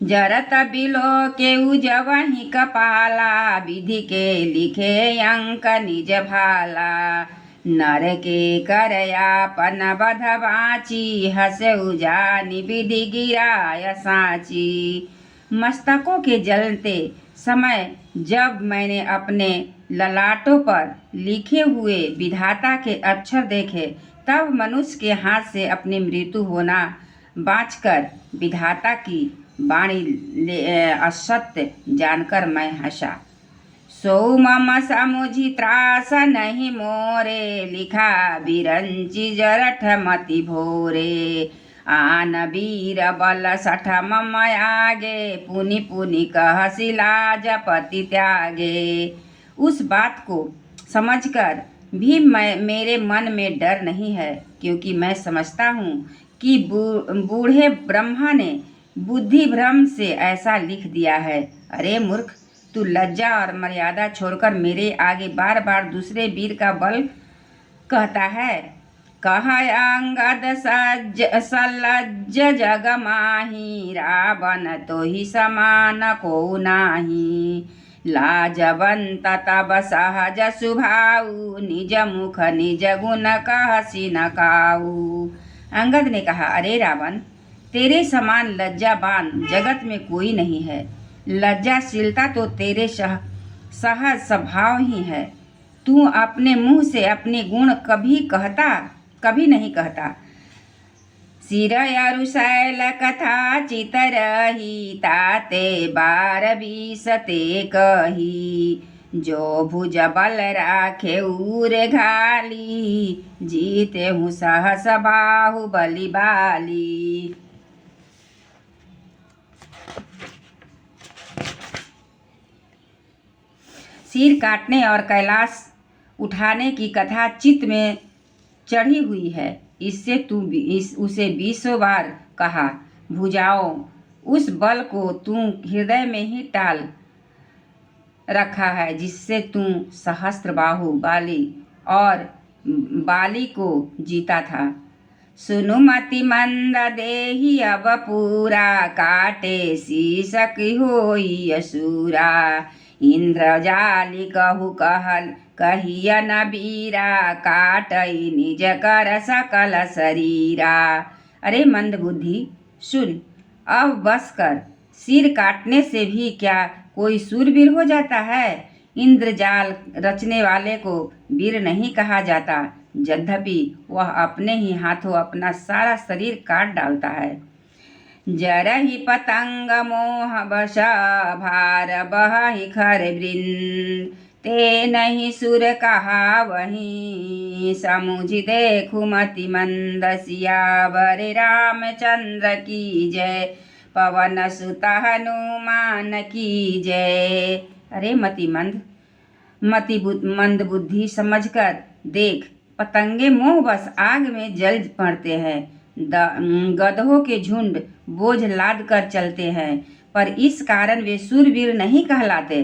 जरत बिलो केहू जवही कपाला, विधि के लिखे अंक निज भाला। नर के करयापन बध बाची, हसे उजानी विधि गिराय साची। मस्तकों के जलते समय जब मैंने अपने ललाटों पर लिखे हुए विधाता के अक्षर देखे, तब मनुष्य के हाथ से अपनी मृत्यु होना बाँचकर विधाता की वाणी असत्य जानकर मैं हंसा। सो मम समुझी त्रास नहीं मोरे, लिखा बिरंची जरठ मति भोरे। आन वीर बल सठ मम आगे, पुनि पुनि कहसी लाज पति त्यागे। उस बात को समझकर भी मेरे मन में डर नहीं है, क्योंकि मैं समझता हूँ कि बूढ़े ब्रह्मा ने बुद्धि भ्रम से ऐसा लिख दिया है। अरे मूर्ख, तू लज्जा और मर्यादा छोड़कर मेरे आगे बार बार दूसरे वीर का बल कहता है। कह अंगद सलज्ज जग माही, रावण तो ही समान को नाही। लाजवंत तब सहज सुभाऊ, निज मुख निज गुण कहसी न काऊ। अंगद ने कहा, अरे रावण, तेरे समान लज्जावान जगत में कोई नहीं है। लज्जाशीलता तो तेरे सहज स्वभाव ही है। तू अपने मुंह से अपने गुण कभी नहीं कहता। सिर अरु शैल कथा चित रही, ताते 12-20 ते कही। जो भुज बल राखे उर घाली, जीते हूँ सहस बाहुबली बाली। सिर काटने और कैलाश उठाने की कथा चित्त में चढ़ी हुई है। इससे उसे 20 बार कहा। भुजाओं, उस बल को तू हृदय में ही टाल रखा है, जिससे तू सहस्त्रबाहु बाली और बाली को जीता था। सुनु मति मंद देही अब पूरा, काटे शीश होई असुरा। इंद्रजाली कहू कहिया न बीरा, काटई निज कर सकल शरीरा। अरे मंद बुद्धि, सुन, अब बस कर। सिर काटने से भी क्या कोई सूरवीर हो जाता है? इंद्रजाल रचने वाले को वीर नहीं कहा जाता, यद्यपि वह अपने ही हाथों अपना सारा शरीर काट डालता है। जरहि पतंग मोह बश, भार बहि खर वृंद। ते नहीं सुर कहा वही, समुझि देखु मति मंद। सियावर रामचंद्र की जय, पवन सुत हनुमान की जय। अरे मति मंद बुद्धि, समझकर देख, पतंगे मोह बस आग में जल पड़ते हैं। गधों के झुंड बोझ लाद कर चलते हैं, पर इस कारण वे सूरवीर नहीं कहलाते।